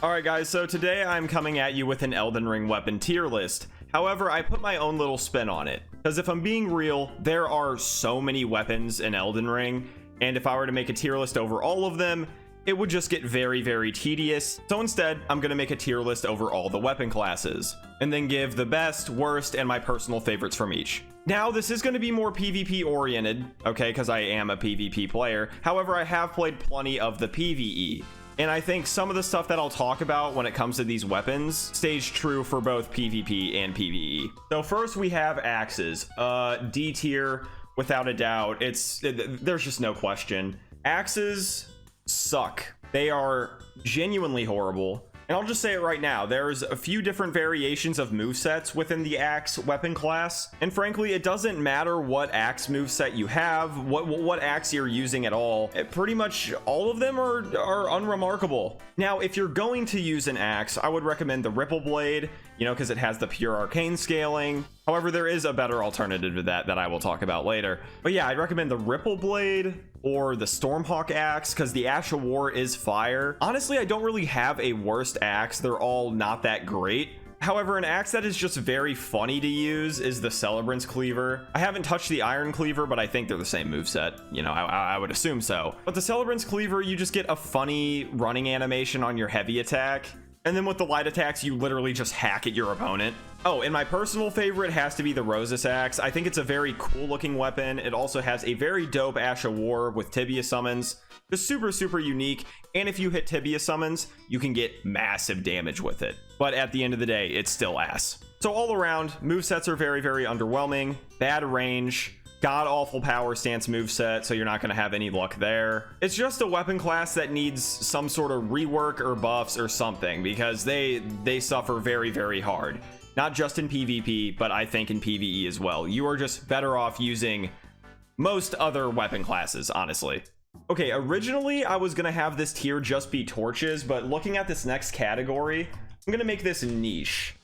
Alright guys, so today I'm coming at you with an Elden Ring weapon tier list. However, I put my own little spin on it. Because if I'm being real, there are so many weapons in Elden Ring, and if I were to make a tier list over all of them, it would just get very tedious. So instead, I'm going to make a tier list over all the weapon classes, and then give the best, worst, and my personal favorites from each. Now, this is going to be more PvP oriented, okay, because I am a PvP player. However, I have played plenty of the PvE. And I think some of the stuff that I'll talk about when it comes to these weapons stays true for both PvP and PvE. So first we have axes. D tier, without a doubt. There's just no question. Axes suck. They are genuinely horrible. And I'll just say it right now, there's a few different variations of movesets within the axe weapon class, and frankly it doesn't matter what axe moveset you have, what axe you're using at all. Pretty much all of them are unremarkable. Now if you're going to use an axe, I would recommend the Ripple Blade, you know, because it has the pure arcane scaling. However, there is a better alternative to that I will talk about later. But yeah, I'd recommend the Ripple Blade or the Stormhawk axe, because the Ash of War is fire. Honestly, I don't really have a worst axe. They're all not that great. However, an axe that is just very funny to use is the Celebrant's Cleaver. I haven't touched the Iron Cleaver, but I think they're the same moveset. You know, I would assume so. But the Celebrant's Cleaver, you just get a funny running animation on your heavy attack. And then with the light attacks, you literally just hack at your opponent. Oh, and my personal favorite has to be the Rosus Axe. I think it's a very cool looking weapon. It also has a very dope Ash of War with Tibia summons. Just super unique. And if you hit Tibia summons, you can get massive damage with it. But at the end of the day, it's still ass. So all around, movesets are very underwhelming. Bad range. God-awful power stance moveset, so you're not going to have any luck there. It's just a weapon class that needs some sort of rework or buffs or something, because they suffer very hard. Not just in PvP, but I think in PvE as well. You are just better off using most other weapon classes, honestly. Okay, originally I was going to have this tier just be torches, but looking at this next category, I'm going to make this niche.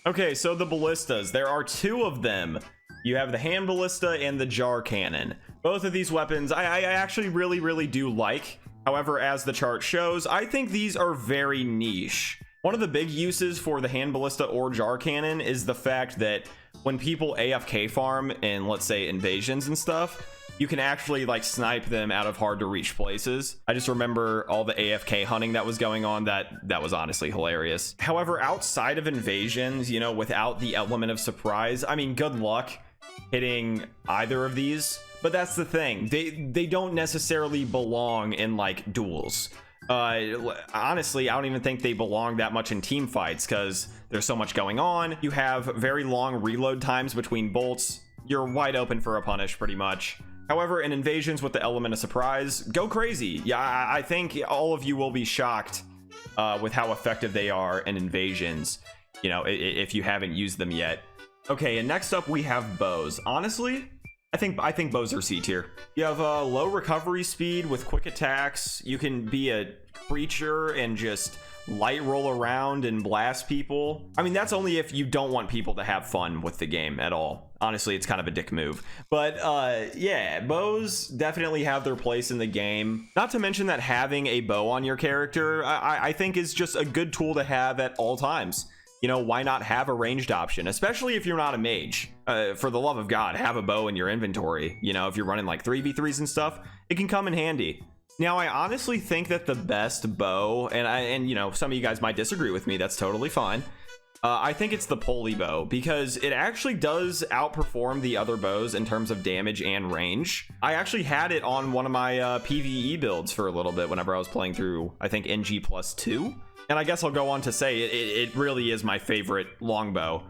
Okay, so the ballistas, there are two of them. You have the hand ballista and the jar cannon. Both of these weapons I actually really do like. However, as the chart shows, I think these are very niche. One of the big uses for the hand ballista or jar cannon is the fact that when people AFK farm in, let's say, invasions and stuff, you can actually like snipe them out of hard to reach places. I just remember all the AFK hunting that was going on. That was honestly hilarious. However, outside of invasions, you know, without the element of surprise, I mean, good luck hitting either of these. But that's the thing, they don't necessarily belong in like duels. Honestly, I don't even think they belong that much in team fights, because there's so much going on. You have very long reload times between bolts. You're wide open for a punish pretty much. However, in invasions with the element of surprise, go crazy. Yeah, I think all of you will be shocked with how effective they are in invasions, you know, if you haven't used them yet. Okay, and next up we have bows. Honestly, I think bows are C tier. You have a low recovery speed with quick attacks. You can be a creature and just light roll around and blast people. I mean, that's only if you don't want people to have fun with the game at all. Honestly, it's kind of a dick move. But yeah, bows definitely have their place in the game. Not to mention that having a bow on your character, I think is just a good tool to have at all times. You know, why not have a ranged option, especially if you're not a mage? For the love of God, have a bow in your inventory. You know, if you're running like 3v3s and stuff, it can come in handy. Now, I honestly think that the best bow, and you know, some of you guys might disagree with me, that's totally fine. I think it's the pulley bow, because it actually does outperform the other bows in terms of damage and range. I actually had it on one of my PvE builds for a little bit whenever I was playing through, I think, NG+2. And I guess I'll go on to say it really is my favorite longbow.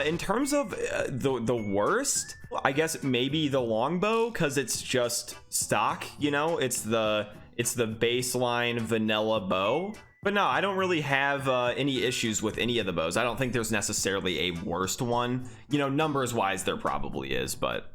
In terms of the worst, I guess maybe the longbow, because it's just stock, you know, it's the baseline vanilla bow. But no, I don't really have any issues with any of the bows. I don't think there's necessarily a worst one. You know, numbers wise, there probably is, but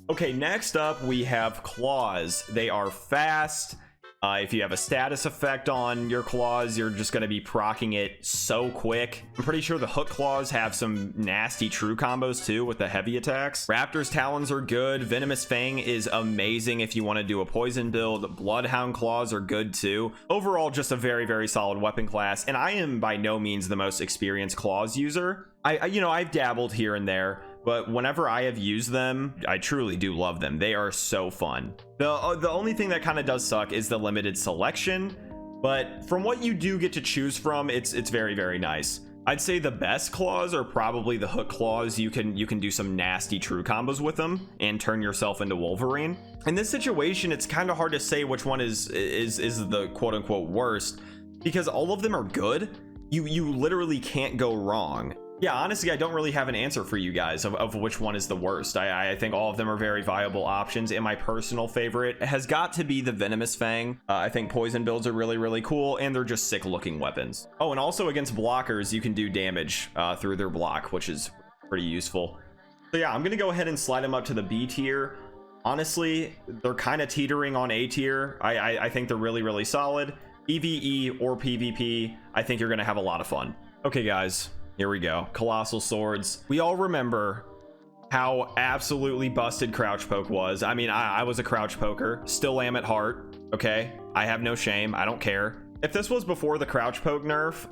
okay, next up we have claws. They are fast. If you have a status effect on your claws, you're just going to be proccing it so quick. I'm pretty sure the hook claws have some nasty true combos too with the heavy attacks. Raptor's talons are good. Venomous Fang is amazing if you want to do a poison build. Bloodhound claws are good too. Overall, just a very, very solid weapon class. And I am by no means the most experienced claws user. I've dabbled here and there, but whenever I have used them, I truly do love them. They are so fun. The only thing that kind of does suck is the limited selection, but from what you do get to choose from, it's very, very nice. I'd say the best claws are probably the hook claws. You can do some nasty true combos with them and turn yourself into Wolverine. In this situation, it's kind of hard to say which one is the quote unquote worst, because all of them are good. You literally can't go wrong. Yeah, honestly, I don't really have an answer for you guys of which one is the worst. I think all of them are very viable options, and my personal favorite has got to be the Venomous Fang. I think poison builds are really, really cool, and they're just sick looking weapons. Oh, and also against blockers, you can do damage through their block, which is pretty useful. So yeah, I'm gonna go ahead and slide them up to the B tier. Honestly, they're kind of teetering on A tier. I think they're really, really solid. PvE or PvP, I think you're gonna have a lot of fun. Okay, guys. Here we go. Colossal Swords. We all remember how absolutely busted Crouch Poke was. I mean, I was a Crouch Poker. Still am at heart. Okay? I have no shame. I don't care. If this was before the Crouch Poke nerf,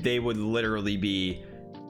they would literally be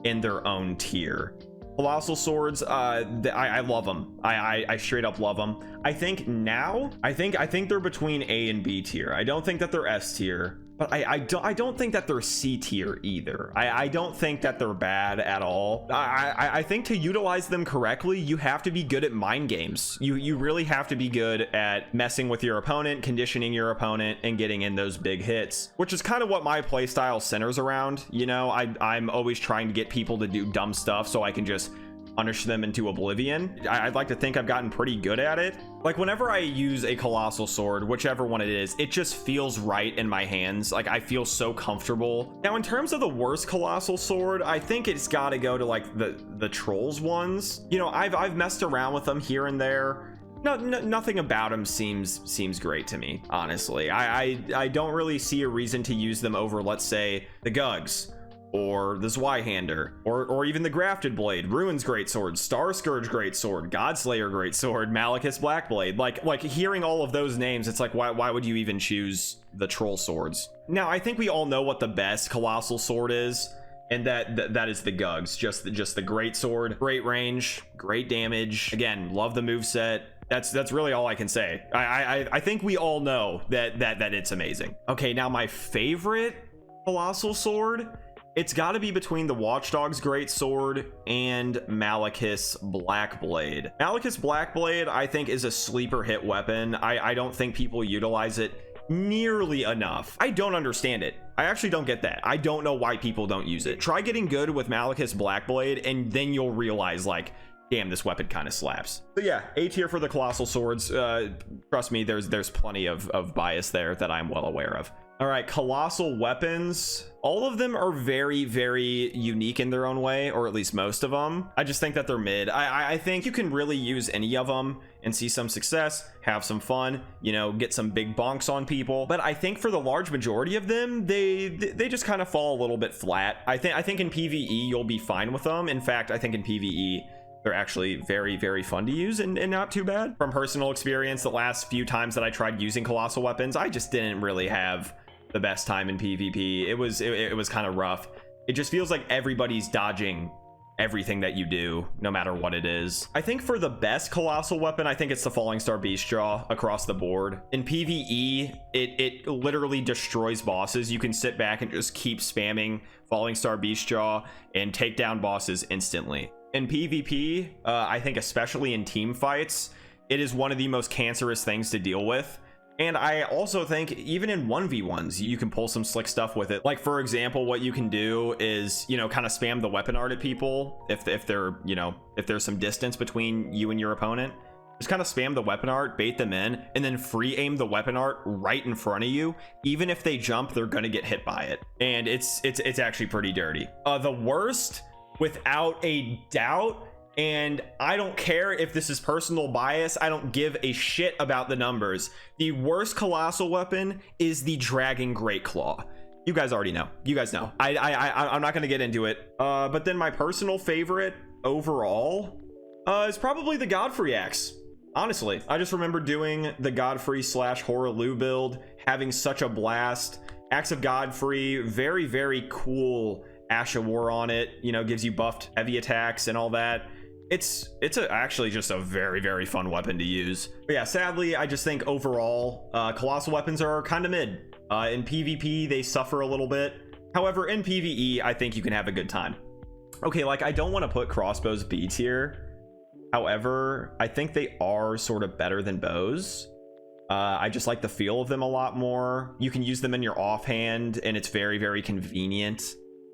in their own tier. Colossal Swords, I love them. I straight up love them. I think now, I think they're between A and B tier. I don't think that they're S tier, but I don't think that they're C tier either. I don't think that they're bad at all. I think to utilize them correctly, you have to be good at mind games. You really have to be good at messing with your opponent, conditioning your opponent, and getting in those big hits, which is kind of what my playstyle centers around. You know, I'm always trying to get people to do dumb stuff so I can just punish them into oblivion. I'd like to think I've gotten pretty good at it. Like whenever I use a Colossal Sword, whichever one it is, it just feels right in my hands. Like I feel so comfortable. Now in terms of the worst Colossal Sword, I think it's got to go to like the Trolls ones. You know, I've messed around with them here and there. Nothing about them seems great to me, honestly. I don't really see a reason to use them over, let's say, the Gugs, or the Zweihander, or even the Grafted Blade, Ruin's Greatsword, Star Scourge Greatsword, Godslayer Greatsword, Malekith's Blackblade. Like hearing all of those names, it's like, why would you even choose the Troll Swords? Now, I think we all know what the best Colossal Sword is, and that is the Gugs. Just the Greatsword, great range, great damage. Again, love the moveset. That's really all I can say. I think we all know that it's amazing. Okay, now my favorite Colossal Sword, it's got to be between the Watchdog's Greatsword and Malekith's Blackblade. Malekith's Blackblade, I think, is a sleeper hit weapon. I don't think people utilize it nearly enough. I don't understand it. I actually don't get that. I don't know why people don't use it. Try getting good with Malekith's Blackblade, and then you'll realize, like, damn, this weapon kind of slaps. So yeah, A tier for the Colossal Swords. Trust me, there's plenty of bias there that I'm well aware of. All right, Colossal Weapons. All of them are very, very unique in their own way, or at least most of them. I just think that they're mid. I think you can really use any of them and see some success, have some fun, you know, get some big bonks on people. But I think for the large majority of them, they just kind of fall a little bit flat. I think in PvE, you'll be fine with them. In fact, I think in PvE, they're actually very, very fun to use and not too bad. From personal experience, the last few times that I tried using Colossal Weapons, I just didn't really have the best time in PvP. It was kind of rough. It just feels like everybody's dodging everything that you do, no matter what it is. I think for the best Colossal Weapon, I think it's the Falling Star Beastjaw across the board. In PvE, it literally destroys bosses. You can sit back and just keep spamming Falling Star Beastjaw and take down bosses instantly. In PvP, I think especially in team fights, it is one of the most cancerous things to deal with. And I also think even in 1v1s, you can pull some slick stuff with it. Like, for example, what you can do is, you know, kind of spam the weapon art at people if they're, you know, if there's some distance between you and your opponent. Just kind of spam the weapon art, bait them in, and then free aim the weapon art right in front of you. Even if they jump, they're gonna get hit by it. And it's actually pretty dirty. The worst, without a doubt, And I don't care if this is personal bias. I don't give a shit about the numbers. The worst colossal weapon is the Dragon Great Claw. You guys already know. You guys know. I'm not going to get into it. But then my personal favorite overall is probably the Godfrey Axe. Honestly, I just remember doing the Godfrey / Horaloo build, having such a blast. Axe of Godfrey, very, very cool Ash of War on it. You know, gives you buffed heavy attacks and all that. It's actually just a very, very fun weapon to use. But yeah, sadly, I just think overall, colossal weapons are kind of mid. In PvP, they suffer a little bit. However, in PvE, I think you can have a good time. Okay, like, I don't want to put crossbows B tier. However, I think they are sort of better than bows. I just like the feel of them a lot more. You can use them in your offhand, and it's very, very convenient.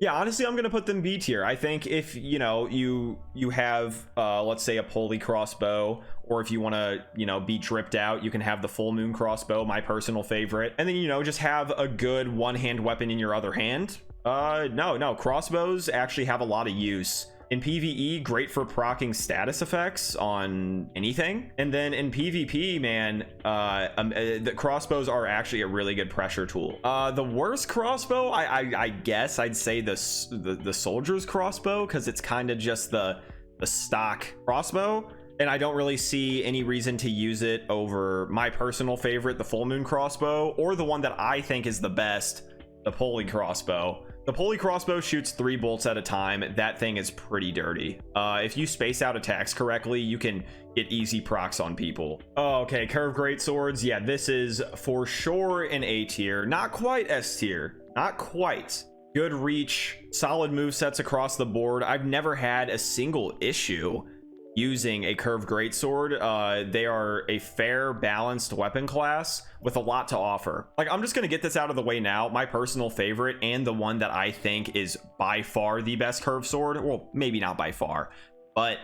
Yeah, honestly, I'm gonna put them B tier. I think if you know you have let's say a poly crossbow, or if you want to be dripped out, you can have the full moon crossbow, my personal favorite, and then just have a good one-hand weapon in your other hand. No, crossbows actually have a lot of use. In PvE, great for proccing status effects on anything. And then in PvP, man, the crossbows are actually a really good pressure tool. The worst crossbow, I guess I'd say the soldier's crossbow, because it's kind of just the stock crossbow. And I don't really see any reason to use it over my personal favorite, the full moon crossbow, or the one that I think is the best, the poly crossbow. The poly crossbow shoots 3 bolts at a time. That thing is pretty dirty. If you space out attacks correctly, you can get easy procs on people. Oh, okay, curved greatswords. Yeah, this is for sure an A tier. Not quite S tier. Not quite. Good reach, solid movesets across the board. I've never had a single issue using a curved greatsword. They are a fair, balanced weapon class with a lot to offer. Like, I'm just gonna get this out of the way now. My personal favorite, and the one that I think is by far the best curved sword, well, maybe not by far, but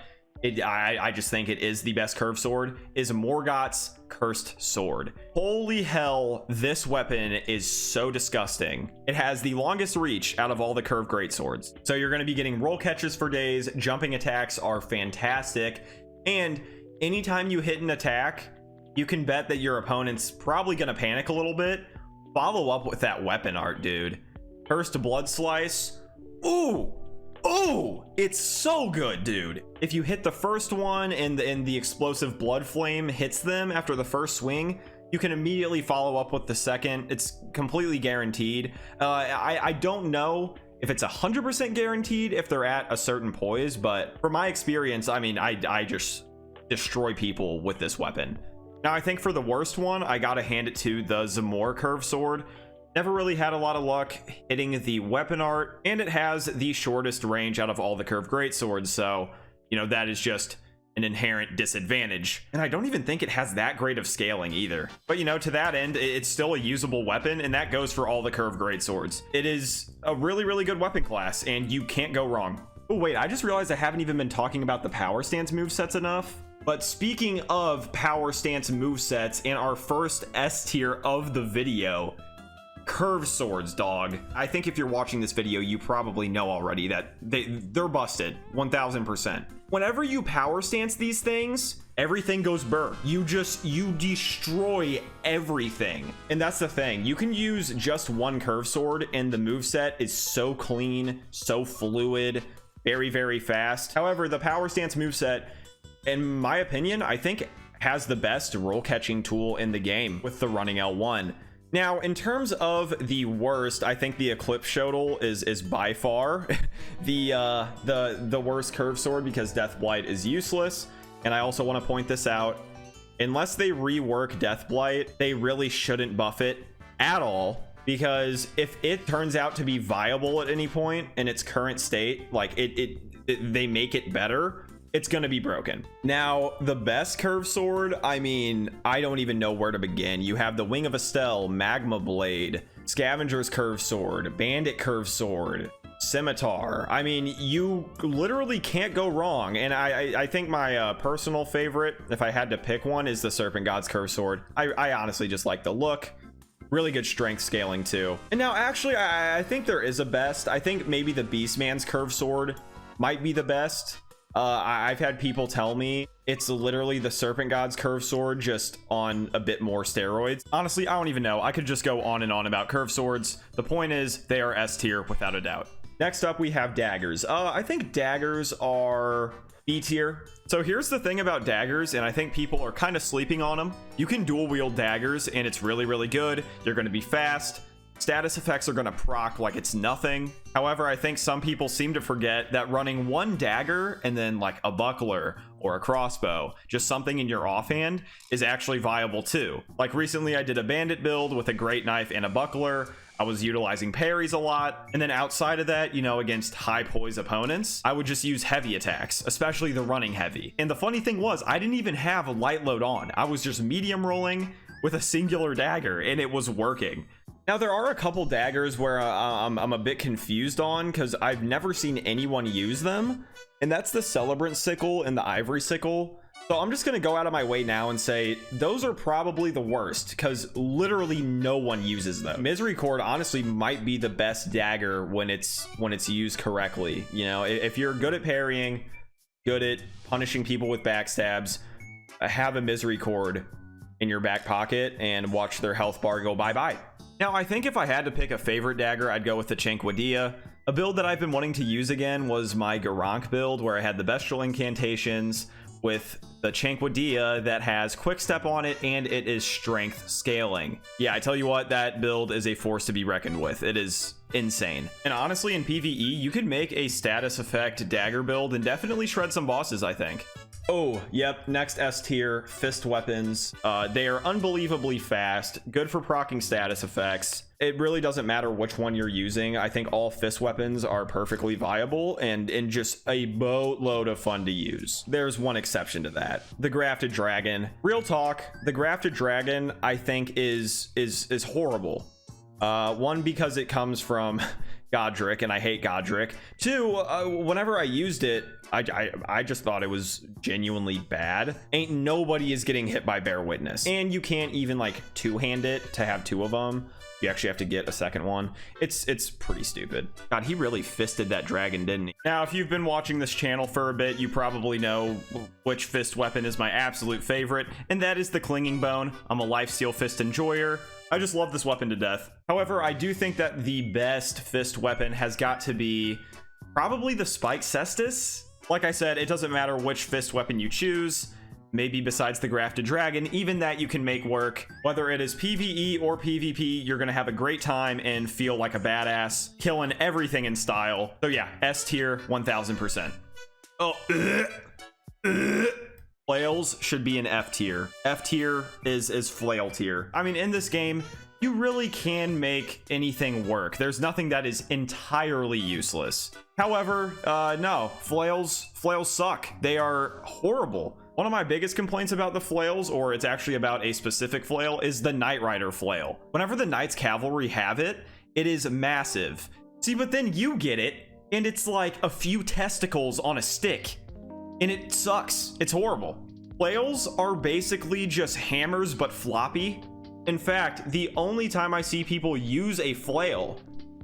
I just think it is the best curved sword, is Morgott's Cursed Sword. Holy hell, this weapon is so disgusting. It has the longest reach out of all the curved greatswords. So you're going to be getting roll catches for days. Jumping attacks are fantastic. And anytime you hit an attack, you can bet that your opponent's probably going to panic a little bit. Follow up with that weapon art, dude. Cursed Blood Slice. Ooh! Oh, it's so good, dude. If you hit the first one and the explosive blood flame hits them after the first swing, you can immediately follow up with the second. It's completely guaranteed. I don't know if it's 100% guaranteed if they're at a certain poise, but from my experience, I mean, I just destroy people with this weapon. Now, I think for the worst one, I gotta hand it to the Zamor curved sword. Never really had a lot of luck hitting the weapon art, and it has the shortest range out of all the curved greatswords, so that is just an inherent disadvantage. And I don't even think it has that great of scaling either. But to that end, it's still a usable weapon, and that goes for all the curved greatswords. It is a really, really good weapon class, and you can't go wrong. Oh wait, I just realized I haven't even been talking about the power stance movesets enough. But speaking of power stance movesets, and our first S tier of the video, curved swords, dog. I think if you're watching this video, you probably know already that they're busted 1000%. Whenever you power stance these things, everything goes burr. You destroy everything. And that's the thing. You can use just one curved sword and the moveset is so clean, so fluid, very, very fast. However, the power stance moveset, in my opinion, I think has the best roll catching tool in the game with the running L1. Now, in terms of the worst, I think the Eclipse Shotl is by far the worst curved sword, because Deathblight is useless. And I also want to point this out. Unless they rework Deathblight, they really shouldn't buff it at all, because if it turns out to be viable at any point in its current state, like they make it better, it's gonna be broken. Now, the best curved sword, I mean, I don't even know where to begin. You have the Wing of Estelle, Magma Blade, Scavenger's curved sword, Bandit curved sword, Scimitar. I mean, you literally can't go wrong. And I think my personal favorite, if I had to pick one, is the Serpent God's curved sword. I honestly just like the look. Really good strength scaling too. And now, actually, I think there is a best. I think maybe the Beastman's curved sword might be the best. I've had people tell me it's literally the Serpent God's curved sword, just on a bit more steroids. Honestly, I don't even know. I could just go on and on about curved swords. The point is, they are S tier without a doubt. Next up, we have daggers. I think daggers are B tier. So here's the thing about daggers, and I think people are kind of sleeping on them. You can dual wield daggers, and it's really, really good. You're going to be fast. Status effects are going to proc like it's nothing. However, I think some people seem to forget that running one dagger and then like a buckler or a crossbow, just something in your offhand, is actually viable too. Like recently I did a bandit build with a great knife and a buckler. I was utilizing parries a lot, and then outside of that, you know, against high poise opponents, I would just use heavy attacks, especially the running heavy. And the funny thing was, I didn't even have a light load on. I was just medium rolling with a singular dagger, and it was working. Now, there are a couple daggers where I'm a bit confused on, because I've never seen anyone use them, and that's the Celebrant Sickle and the Ivory Sickle. So I'm just going to go out of my way now and say those are probably the worst, because literally no one uses them. Misericord honestly might be the best dagger when it's used correctly. You know, if you're good at parrying, good at punishing people with backstabs, have a Misericord in your back pocket and watch their health bar go bye-bye. Now, I think if I had to pick a favorite dagger, I'd go with the Chankwadea. A build that I've been wanting to use again was my Garank build, where I had the Bestial Incantations with the Chankwadea that has quick step on it, and it is strength scaling. Yeah, I tell you what, that build is a force to be reckoned with. It is insane. And honestly, in PvE, you could make a status effect dagger build and definitely shred some bosses, I think. Oh, yep, next S tier, fist weapons. They are unbelievably fast, good for proccing status effects. It really doesn't matter which one you're using. I think all fist weapons are perfectly viable and just a boatload of fun to use. There's one exception to that. The Grafted Dragon. Real talk, the Grafted Dragon, I think, is horrible. One, because it comes from Godric, and I hate Godric. Two, whenever I used it, I just thought it was genuinely bad. Ain't nobody is getting hit by Bear Witness. And you can't even like two-hand it to have two of them. You actually have to get a second one. It's pretty stupid. God, he really fisted that dragon, didn't he? Now, if you've been watching this channel for a bit, you probably know which fist weapon is my absolute favorite, and that is the Clinging Bone. I'm a Lifesteal Fist enjoyer. I just love this weapon to death. However, I do think that the best fist weapon has got to be probably the Spike Cestus. Like I said, it doesn't matter which fist weapon you choose. Maybe besides the Grafted Dragon, even that you can make work. Whether it is PvE or PvP, you're gonna have a great time and feel like a badass, killing everything in style. So yeah, S tier, 1000%. Oh, Flails should be an F tier. F tier is Flail tier. I mean, in this game, you really can make anything work. There's nothing that is entirely useless. However, no, Flails suck. They are horrible. One of my biggest complaints about the Flails, or it's actually about a specific flail, is the Knight Rider flail. Whenever the Knights Cavalry have it, it is massive. See, but then you get it, and it's like a few testicles on a stick. And it sucks. It's horrible. Flails are basically just hammers, but floppy. In fact, the only time I see people use a flail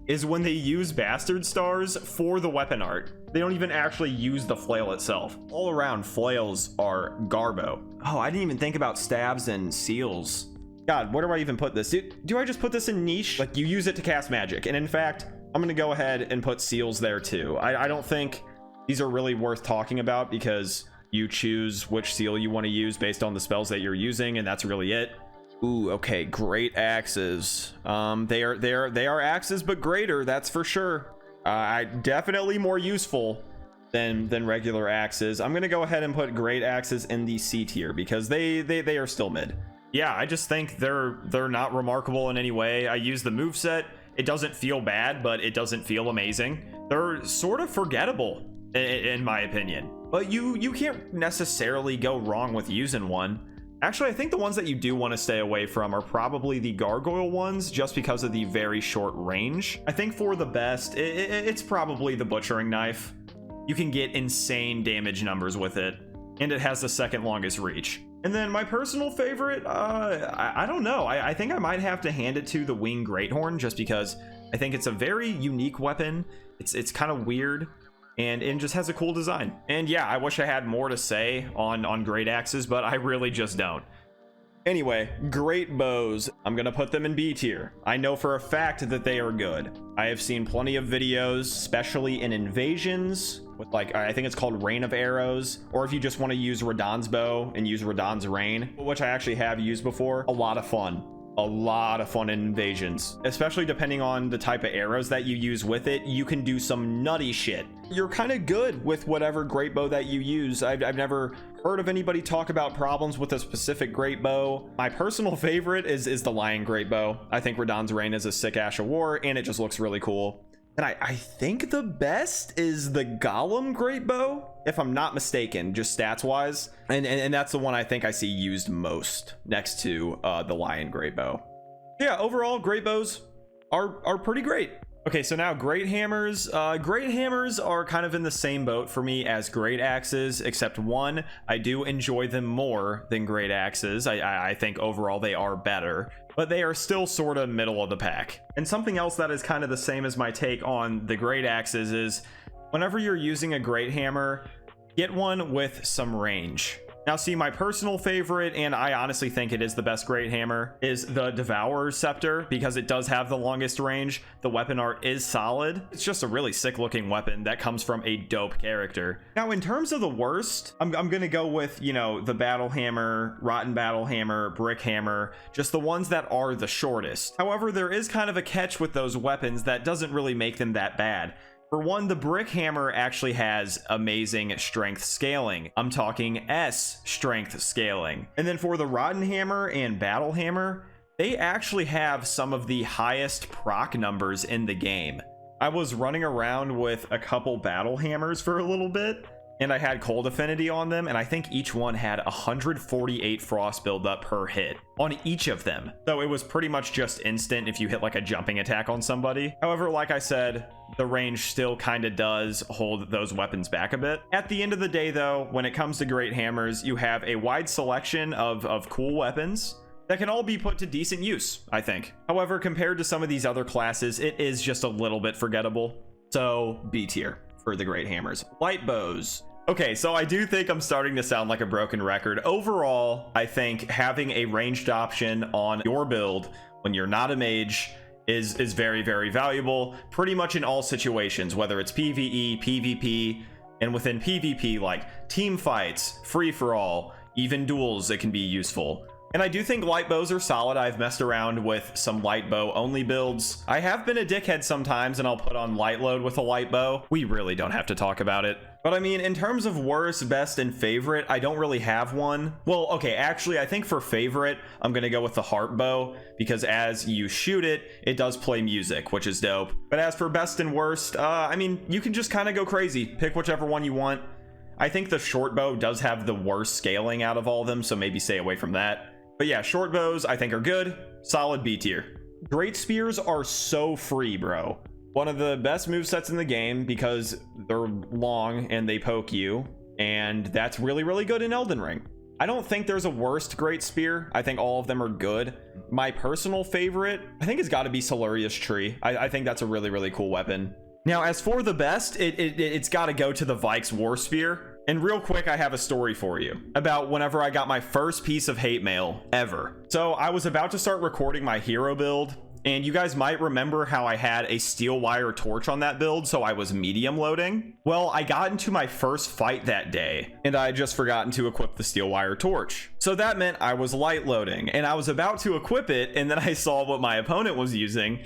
is when they use Bastard Stars for the weapon art. They don't even actually use the flail itself. All around, flails are garbo. Oh, I didn't even think about stabs and seals. God, where do I even put this? Do I just put this in niche? Like, you use it to cast magic. And in fact, I'm gonna go ahead and put seals there too. I don't think these are really worth talking about, because you choose which seal you want to use based on the spells that you're using, and that's really it. Ooh, okay, Greataxes. They are axes, but greater, that's for sure. Definitely more useful than regular axes. I'm gonna go ahead and put Greataxes in the C tier, because they are still mid. Yeah, I just think they're not remarkable in any way. I use the moveset. It doesn't feel bad, but it doesn't feel amazing. They're sort of forgettable, in my opinion. But you can't necessarily go wrong with using one. Actually, I think the ones that you do want to stay away from are probably the gargoyle ones, just because of the very short range. I think for the best, it's probably the butchering knife. You can get insane damage numbers with it, and it has the second longest reach. And then my personal favorite, I don't know. I think I might have to hand it to the Winged Greathorn, just because I think it's a very unique weapon. It's kind of weird. and it just has a cool design. And yeah, I wish I had more to say on Greataxes, but I really just don't. Anyway, Greatbows, I'm gonna put them in B tier. I know for a fact that they are good. I have seen plenty of videos, especially in invasions, with like, I think it's called Rain of Arrows, or if you just want to use Radahn's bow and use Radahn's Rain, which I actually have used before. A lot of fun. A lot of fun in invasions, especially depending on the type of arrows that you use with it. You can do some nutty shit. You're kind of good with whatever great bow that you use. I've never heard of anybody talk about problems with a specific great bow. My personal favorite is the Lion great bow. I think Radahn's Rain is a sick Ash of War, and it just looks really cool. And I think the best is the Golem great bow, if I'm not mistaken, just stats wise. And that's the one I think I see used most next to the Lion great bow. Yeah, overall, great bows are pretty great. Okay, so now great hammers. Great hammers are kind of in the same boat for me as great axes, except one, I do enjoy them more than great axes. I think overall they are better, but they are still sort of middle of the pack. And something else that is kind of the same as my take on the great axes is whenever you're using a great hammer, get one with some range. Now, see, my personal favorite, and I honestly think it is the best great hammer, is the Devourer's Scepter, because it does have the longest range. The weapon art is solid. It's just a really sick looking weapon that comes from a dope character. Now, in terms of the worst, I'm gonna go with, you know, the Battle Hammer, Rotten Battle Hammer, Brick Hammer, just the ones that are the shortest. However, there is kind of a catch with those weapons that doesn't really make them that bad. For one, the Brick Hammer actually has amazing strength scaling. I'm talking S strength scaling. And then for the Rotten Hammer and Battle Hammer, they actually have some of the highest proc numbers in the game. I was running around with a couple Battle Hammers for a little bit, and I had cold affinity on them, and I think each one had 148 frost buildup per hit on each of them. So it was pretty much just instant if you hit like a jumping attack on somebody. However, like I said, the range still kind of does hold those weapons back a bit. At the end of the day though, when it comes to great hammers, you have a wide selection of cool weapons that can all be put to decent use, I think. However, compared to some of these other classes, it is just a little bit forgettable. So B tier for the great hammers. Light bows. Okay, so I do think I'm starting to sound like a broken record. Overall, I think having a ranged option on your build when you're not a mage is very, very valuable, pretty much in all situations, whether it's PvE, PvP, and within PvP, like team fights, free-for-all, even duels, it can be useful. And I do think light bows are solid. I've messed around with some light bow only builds. I have been a dickhead sometimes, and I'll put on light load with a light bow. We really don't have to talk about it. But I mean, in terms of worst, best, and favorite, I don't really have one. Well, okay, actually, I think for favorite, I'm gonna go with the harp bow, because as you shoot it, it does play music, which is dope. But as for best and worst, I mean, you can just kind of go crazy. Pick whichever one you want. I think the short bow does have the worst scaling out of all of them, so maybe stay away from that. But yeah, short bows I think are good. Solid B tier. Great spears are so free, bro. One of the best movesets in the game because they're long and they poke you, and that's really, really good in Elden Ring. I don't think there's a worst great spear. I think all of them are good. My personal favorite, I think, has got to be Siluria's Tree. I think that's a really, really cool weapon. Now, as for the best, it's got to go to the Vike's War Spear. And real quick, I have a story for you about whenever I got my first piece of hate mail ever. So I was about to start recording my hero build, and you guys might remember how I had a steel wire torch on that build, so I was medium loading. Well, I got into my first fight that day, and I had just forgotten to equip the steel wire torch. So that meant I was light loading, and I was about to equip it, and then I saw what my opponent was using,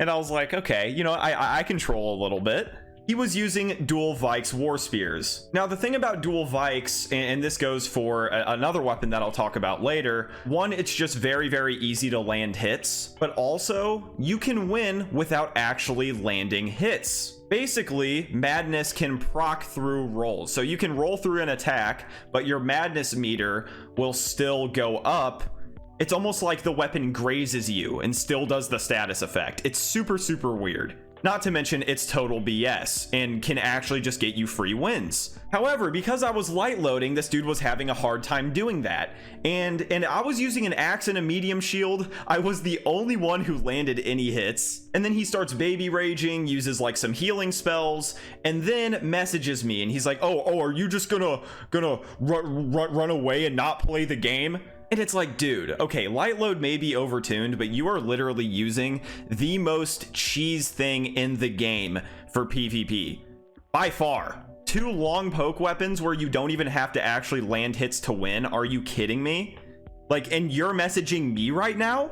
and I was like, okay, you know, I control a little bit. He was using dual Vike's War Spears. Now, the thing about dual Vikes, and this goes for another weapon that I'll talk about later, one, it's just very, very easy to land hits, but also you can win without actually landing hits. Basically, madness can proc through rolls. So you can roll through an attack, but your madness meter will still go up. It's almost like the weapon grazes you and still does the status effect. It's super, super weird. Not to mention it's total BS and can actually just get you free wins. However, because I was light loading, this dude was having a hard time doing that. And I was using an axe and a medium shield. I was the only one who landed any hits. And then he starts baby raging, uses like some healing spells, and then messages me and he's like, oh, are you just gonna run away and not play the game? And it's like, dude, okay, light load may be overtuned, but you are literally using the most cheese thing in the game for PvP. By far. 2 long poke weapons where you don't even have to actually land hits to win. Are you kidding me? Like, and you're messaging me right now?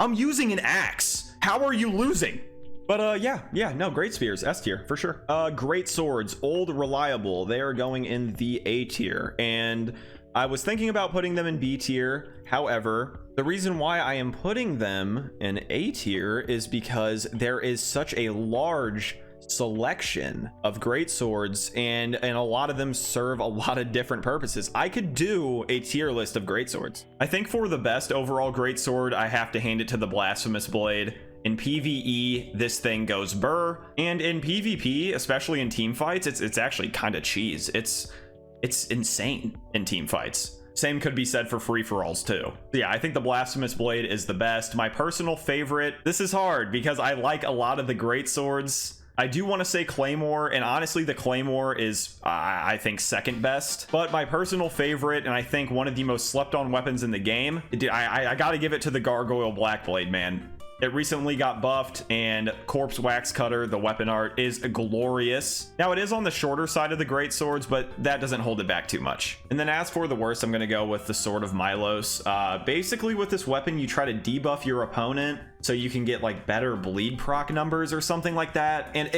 I'm using an axe. How are you losing? But yeah, no, great spears, S tier for sure. Great swords, old, reliable. They are going in the A tier, and I was thinking about putting them in B tier. However, the reason why I am putting them in A tier is because there is such a large selection of great swords, and a lot of them serve a lot of different purposes. I could do a tier list of great swords. I think for the best overall great sword, I have to hand it to the Blasphemous Blade. In PvE, this thing goes burr, and in PvP, especially in team fights, it's actually kind of cheese. It's insane in team fights. Same could be said for free-for-alls too. Yeah, I think the Blasphemous Blade is the best. My personal favorite, this is hard because I like a lot of the great swords. I do want to say Claymore, and honestly the Claymore is, I think, second best. But my personal favorite, and I think one of the most slept on weapons in the game, I gotta give it to the Gargoyle Blackblade, man. It recently got buffed, and Corpse Wax Cutter, the weapon art, is glorious. Now, it is on the shorter side of the great swords, but that doesn't hold it back too much. And then as for the worst, I'm gonna go with the Sword of Milos. Basically, with this weapon, you try to debuff your opponent so you can get like better bleed proc numbers or something like that. And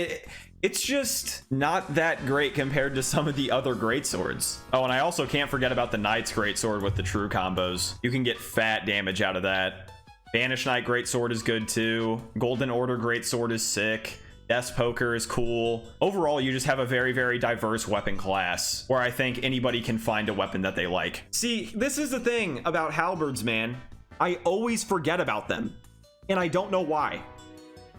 it's just not that great compared to some of the other great swords. Oh, and I also can't forget about the Knight's Greatsword with the true combos. You can get fat damage out of that. Banished Knight Greatsword is good too. Golden Order Greatsword is sick. Death's Poker is cool. Overall, you just have a very, very diverse weapon class where I think anybody can find a weapon that they like. See, this is the thing about Halberds, man. I always forget about them, and I don't know why.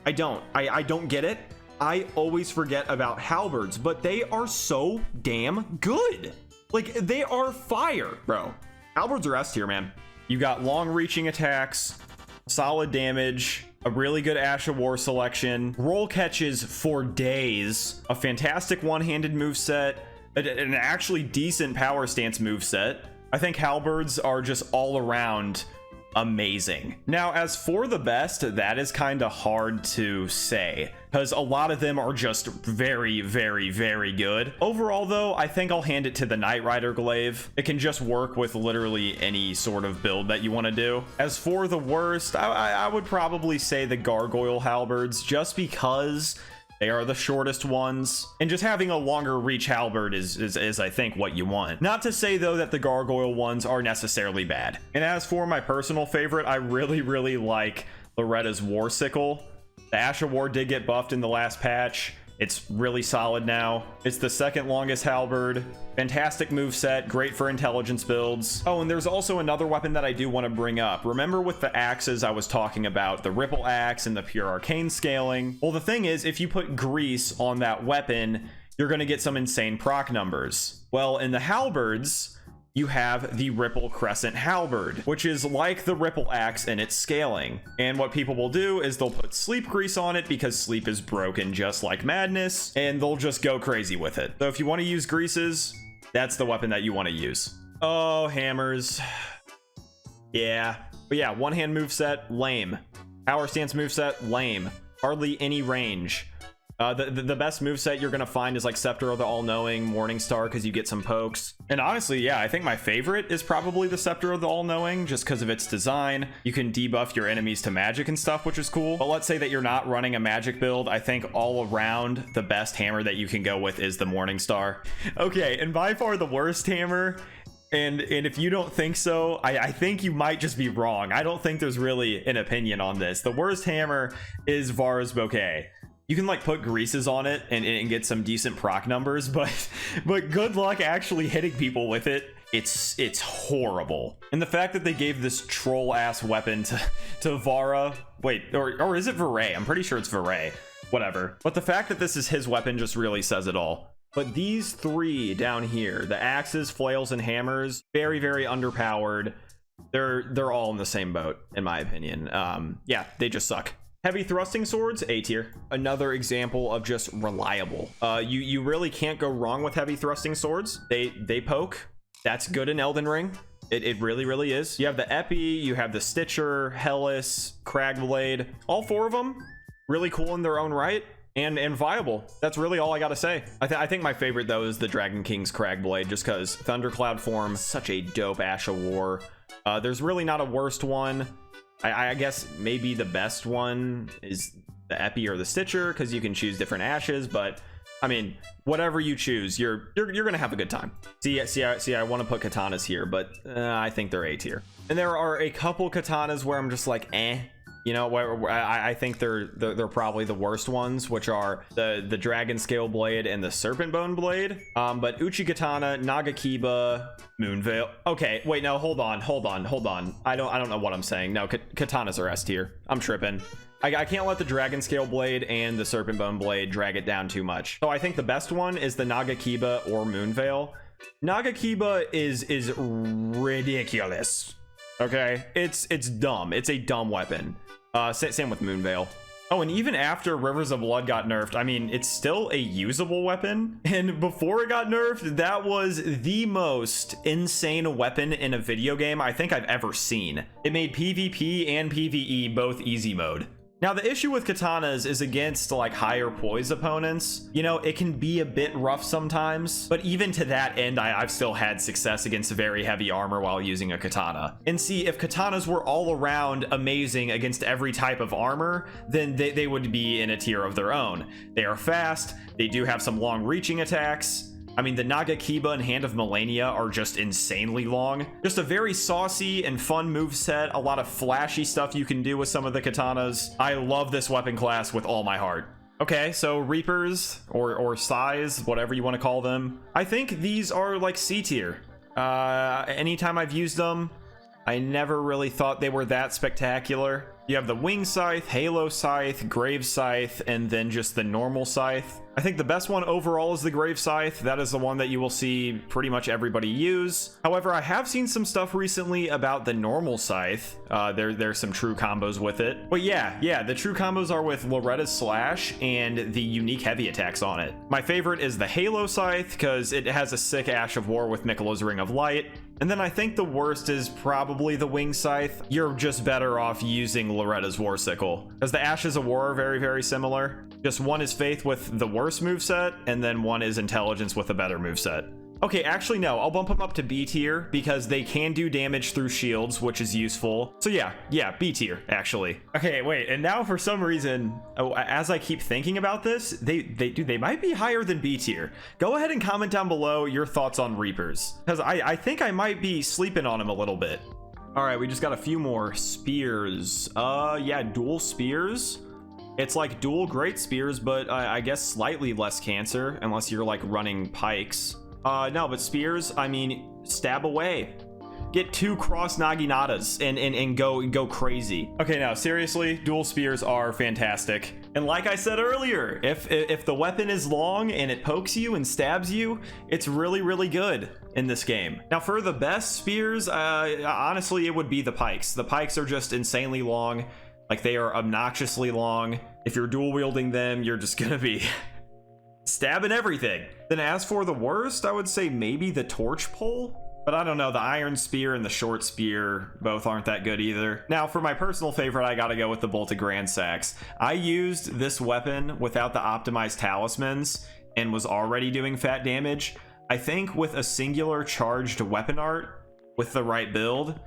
I don't get it. I always forget about Halberds, but they are so damn good. Like, they are fire, bro. Halberds are S tier, man. You got long-reaching attacks, solid damage, a really good Ash of War selection, roll catches for days, a fantastic one-handed moveset, an actually decent power stance moveset. I think Halberds are just all around amazing. Now, as for the best, that is kind of hard to say because a lot of them are just very, very, very good. Overall, though, I think I'll hand it to the Knight Rider Glaive. It can just work with literally any sort of build that you want to do. As for the worst, I would probably say the Gargoyle Halberds, just because they are the shortest ones, and just having a longer reach halberd is I think what you want. Not to say though that the gargoyle ones are necessarily bad. And as for my personal favorite, I really like Loretta's War Sickle. The Ash of War did get buffed in the last patch. It's really solid now. It's the second longest halberd. Fantastic moveset, great for intelligence builds. Oh, and there's also another weapon that I do want to bring up. Remember with the axes I was talking about, the Ripple Axe and the Pure Arcane scaling? Well, the thing is, if you put grease on that weapon, you're going to get some insane proc numbers. Well, in the halberds, you have the Ripple Crescent Halberd, which is like the Ripple Axe in its scaling. And what people will do is they'll put sleep grease on it because sleep is broken just like madness, and they'll just go crazy with it. So if you want to use greases, that's the weapon that you want to use. Oh, hammers. Yeah. But yeah, one-hand moveset, lame. Power stance moveset, lame. Hardly any range. The best moveset you're going to find is like Scepter of the All-Knowing, Morningstar, because you get some pokes. And honestly, yeah, I think my favorite is probably the Scepter of the All-Knowing, just because of its design. You can debuff your enemies to magic and stuff, which is cool. But let's say that you're not running a magic build. I think all around the best hammer that you can go with is the Morningstar. Okay, and by far the worst hammer, and if you don't think so, I think you might just be wrong. I don't think there's really an opinion on this. The worst hammer is Vara's Bouquet. You can like put greases on it and get some decent proc numbers, but good luck actually hitting people with it. It's horrible. And the fact that they gave this troll ass weapon to Vara, wait, or is it Varay? I'm pretty sure it's Varay. whatever. But the fact that this is his weapon just really says it all. But these three down here, the axes, flails, and hammers, very, very underpowered. They're all in the same boat, in my opinion. Yeah, they just suck. Heavy thrusting swords, A tier. Another example of just reliable. You really can't go wrong with heavy thrusting swords. They poke. That's good in Elden Ring. It really, really is. You have the Epi, you have the Stitcher, Hellas, Cragblade. All four of them, really cool in their own right. And viable. That's really all I gotta say. I think my favorite though is the Dragon King's Cragblade, just because Thundercloud form, such a dope Ash of War. There's really not a worst one. I guess maybe the best one is the Epi or the Stitcher, because you can choose different ashes, but I mean, whatever you choose, you're gonna have a good time. See, I want to put Katanas here, but I think they're A tier. And there are a couple Katanas where I'm just like, eh. You know, where I think they're probably the worst ones, which are the Dragon Scale Blade and the Serpent Bone Blade. But Uchigatana, Nagakiba, Moonveil. Okay, wait, no, hold on. I don't know what I'm saying. No, Katanas are S tier. I'm tripping. I can't let the Dragon Scale Blade and the Serpent Bone Blade drag it down too much. So I think the best one is the Nagakiba or Moonveil. Nagakiba is ridiculous. Okay, it's dumb. It's a dumb weapon. Same with Moonveil. Oh, and even after Rivers of Blood got nerfed, I mean, it's still a usable weapon. And before it got nerfed, that was the most insane weapon in a video game I think I've ever seen. It made PvP and PvE both easy mode. Now, the issue with katanas is against like higher poise opponents. You know, it can be a bit rough sometimes, but even to that end, I've still had success against very heavy armor while using a katana. And see, if katanas were all around amazing against every type of armor, then they would be in a tier of their own. They are fast, they do have some long reaching attacks. I mean, the Nagakiba and Hand of Millennia are just insanely long. Just a very saucy and fun moveset. A lot of flashy stuff you can do with some of the katanas. I love this weapon class with all my heart. Okay, so Reapers or Sais, whatever you want to call them. I think these are like C tier. Anytime I've used them, I never really thought they were that spectacular. You have the Wing Scythe, Halo Scythe, Grave Scythe, and then just the normal Scythe. I think the best one overall is the Grave Scythe. That is the one that you will see pretty much everybody use. However, I have seen some stuff recently about the normal Scythe. There's some true combos with it. But yeah, the true combos are with Loretta's Slash and the unique heavy attacks on it. My favorite is the Halo Scythe because it has a sick Ash of War with Miklah's Ring of Light. And then I think the worst is probably the Wing Scythe. You're just better off using Loretta's War Sickle, because the Ashes of War are very, very similar. Just one is Faith with the worst moveset, and then one is Intelligence with a better moveset. Okay, actually, no, I'll bump them up to B tier because they can do damage through shields, which is useful. So yeah, B tier, actually. Okay, wait, and now for some reason, as I keep thinking about this, they might be higher than B tier. Go ahead and comment down below your thoughts on Reapers, because I think I might be sleeping on them a little bit. All right, we just got a few more. Spears. Yeah, dual spears. It's like dual great spears, but I guess slightly less cancer, unless you're like running pikes. No, but spears, I mean, stab away. Get 2 cross Naginatas and go crazy. Okay, now seriously, dual spears are fantastic. And like I said earlier, if the weapon is long and it pokes you and stabs you, it's really, really good in this game. Now for the best spears, honestly, it would be the pikes. The pikes are just insanely long. Like, they are obnoxiously long. If you're dual wielding them, you're just gonna be stabbing everything. Then as for the worst, I would say maybe the torch pole. But I don't know, the iron spear and the short spear both aren't that good either. Now for my personal favorite, I gotta go with the bolted grand sacks. I used this weapon without the optimized talismans and was already doing fat damage. I think with a singular charged weapon art with the right build,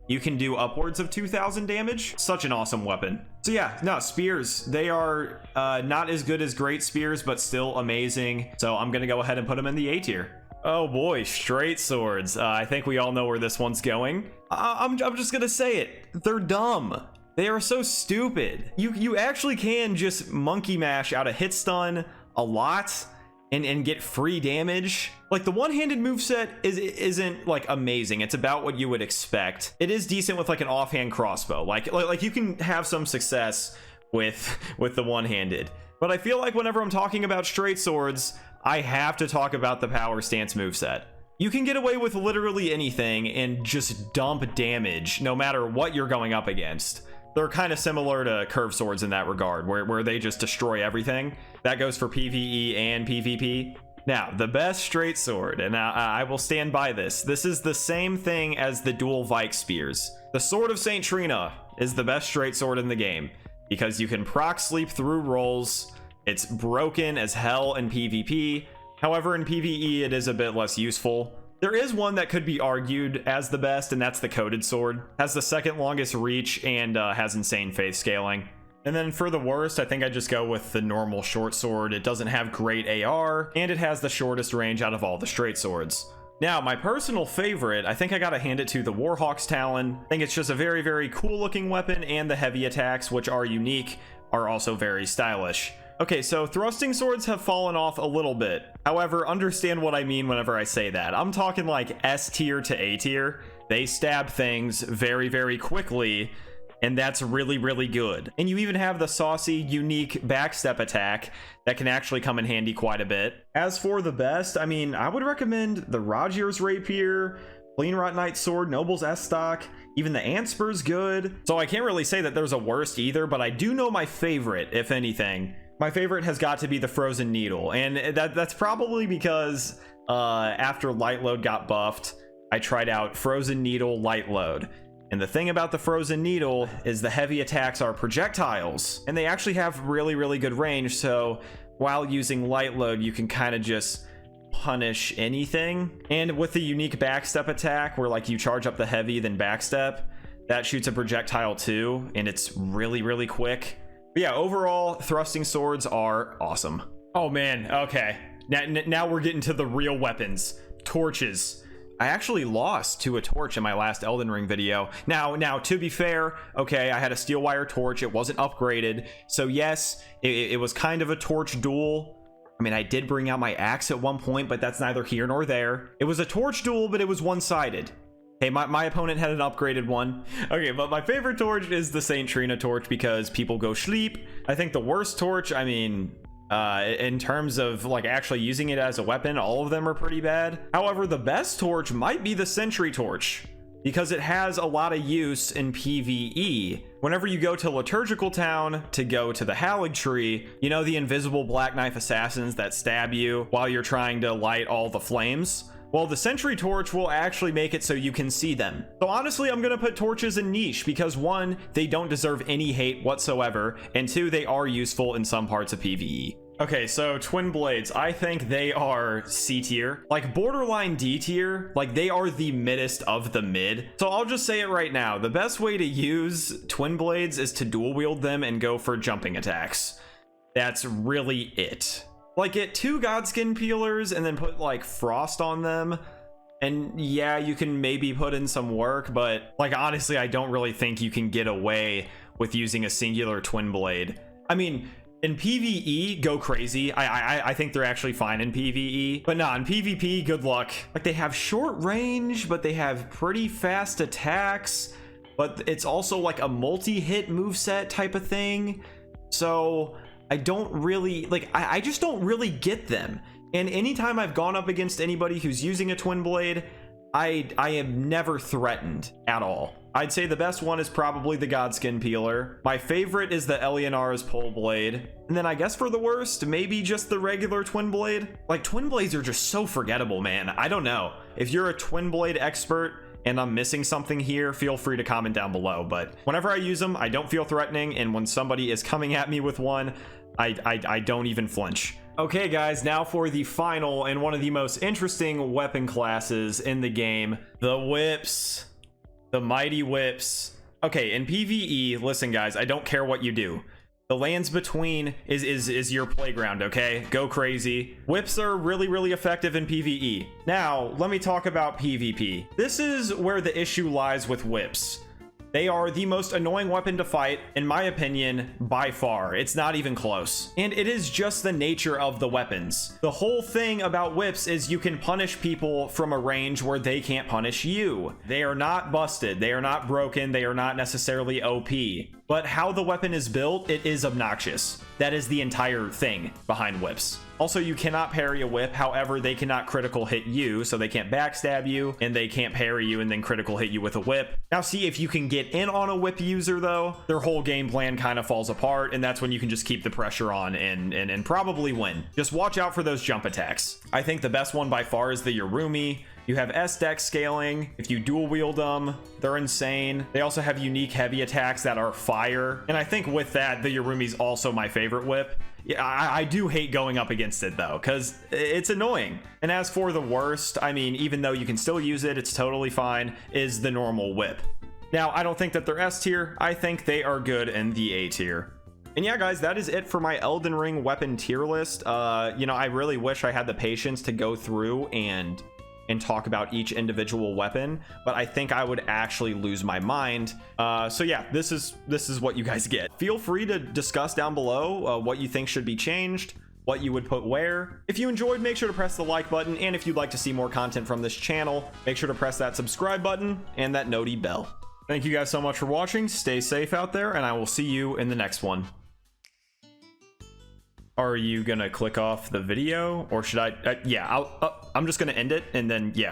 you can do upwards of 2,000 damage. Such an awesome weapon. So yeah, no, spears, they are not as good as great spears, but still amazing. So I'm gonna go ahead and put them in the A tier. Oh boy, straight swords. I think we all know where this one's going. I'm just gonna say it. They're dumb. They are so stupid. You actually can just monkey mash out a hit stun a lot and get free damage. Like, the one-handed moveset isn't like amazing. It's about what you would expect. It is decent with like an offhand crossbow. Like you can have some success with the one-handed. But I feel like whenever I'm talking about straight swords, I have to talk about the power stance moveset. You can get away with literally anything and just dump damage no matter what you're going up against. They're kind of similar to curved swords in that regard, where they just destroy everything. That goes for PvE and PvP. Now, the best straight sword, and I will stand by this. This is the same thing as the dual Vike spears. The Sword of St. Trina is the best straight sword in the game because you can proc sleep through rolls. It's broken as hell in PvP. However, in PvE, it is a bit less useful. There is one that could be argued as the best, and that's the Coated Sword. Has the second longest reach and has insane faith scaling. And then for the worst, I think I just go with the normal short sword. It doesn't have great AR, and it has the shortest range out of all the straight swords. Now, my personal favorite, I think I gotta hand it to the Warhawk's Talon. I think it's just a very, very cool looking weapon, and the heavy attacks, which are unique, are also very stylish. Okay, so thrusting swords have fallen off a little bit. However, understand what I mean whenever I say that. I'm talking like S tier to A tier. They stab things very, very quickly, and that's really, really good. And you even have the saucy, unique backstep attack that can actually come in handy quite a bit. As for the best, I mean, I would recommend the Rogier's Rapier, Cleanrot Knight Sword, Noble's S-Stock, even the Antspur's good. So I can't really say that there's a worst either, but I do know my favorite, if anything. My favorite has got to be the Frozen Needle, and that's probably because after Light Load got buffed, I tried out Frozen Needle Light Load. And the thing about the Frozen Needle is the heavy attacks are projectiles, and they actually have really, really good range, so while using Light Load, you can kind of just punish anything. And with the unique backstep attack, where like you charge up the heavy, then backstep, that shoots a projectile too, and it's really, really quick. But yeah, overall, thrusting swords are awesome. Oh man, okay. Now we're getting to the real weapons. Torches. I actually lost to a torch in my last Elden Ring video. Now, to be fair, okay, I had a steel wire torch. It wasn't upgraded. So yes, it was kind of a torch duel. I mean, I did bring out my axe at one point, but that's neither here nor there. It was a torch duel, but it was one-sided. Hey, my opponent had an upgraded one. Okay, but my favorite torch is the St. Trina torch because people go sleep. I think the worst torch, I mean, in terms of like actually using it as a weapon, all of them are pretty bad. However, the best torch might be the Sentry torch because it has a lot of use in PvE. Whenever you go to Liturgical Town to go to the Halig Tree, you know the invisible Black Knife assassins that stab you while you're trying to light all the flames? Well, the Sentry torch will actually make it so you can see them. So honestly, I'm gonna put torches in niche because one, they don't deserve any hate whatsoever, and two, they are useful in some parts of PvE. Okay, so Twinblades, I think they are C tier, like borderline D tier, like they are the middest of the mid. So I'll just say it right now, the best way to use Twinblades is to dual wield them and go for jumping attacks. That's really it. Like, get 2 Godskin peelers and then put like frost on them, and yeah, you can maybe put in some work, but like honestly, I don't really think you can get away with using a singular twin blade. I mean, in PvE, go crazy. I think they're actually fine in PvE, but nah, in PvP, good luck. Like, they have short range, but they have pretty fast attacks, but it's also like a multi-hit moveset type of thing. So I don't really, like, I just don't really get them. And anytime I've gone up against anybody who's using a twin blade, I am never threatened at all. I'd say the best one is probably the Godskin Peeler. My favorite is the Eleonara's Pole Blade. And then I guess for the worst, maybe just the regular twin blade. Like, twin blades are just so forgettable, man. I don't know. If you're a twin blade expert and I'm missing something here, feel free to comment down below. But whenever I use them, I don't feel threatening. And when somebody is coming at me with one, I don't even flinch. Okay guys, now for the final and one of the most interesting weapon classes in the game, the whips. The mighty whips. Okay, in PvE, listen guys, I don't care what you do. The lands between is your playground, okay? Go crazy. Whips are really, really effective in PvE. Now, let me talk about PvP. This is where the issue lies with whips. They are the most annoying weapon to fight, in my opinion, by far. It's not even close. And it is just the nature of the weapons. The whole thing about whips is you can punish people from a range where they can't punish you. They are not busted. They are not broken. They are not necessarily OP. But how the weapon is built, it is obnoxious. That is the entire thing behind whips. Also, you cannot parry a whip. However, they cannot critical hit you, so they can't backstab you, and they can't parry you and then critical hit you with a whip. Now, see, if you can get in on a whip user, though, their whole game plan kind of falls apart, and that's when you can just keep the pressure on and probably win. Just watch out for those jump attacks. I think the best one by far is the Yorumi. You have S-Dex scaling. If you dual wield them, they're insane. They also have unique heavy attacks that are fire. And I think with that, the Yorumi's also my favorite whip. Yeah, I do hate going up against it though, because it's annoying. And as for the worst, I mean, even though you can still use it, it's totally fine, is the normal whip. Now, I don't think that they're S tier. I think they are good in the A tier. And yeah, guys, that is it for my Elden Ring weapon tier list. You know, I really wish I had the patience to go through and talk about each individual weapon, but I think I would actually lose my mind. So yeah, this is what you guys get. Feel free to discuss down below what you think should be changed, what you would put where. If you enjoyed, make sure to press the like button, and if you'd like to see more content from this channel, make sure to press that subscribe button and that noti bell. Thank you guys so much for watching. Stay safe out there, and I will see you in the next one. Are you gonna click off the video, or should I? Yeah, I'm just gonna end it, and then yeah.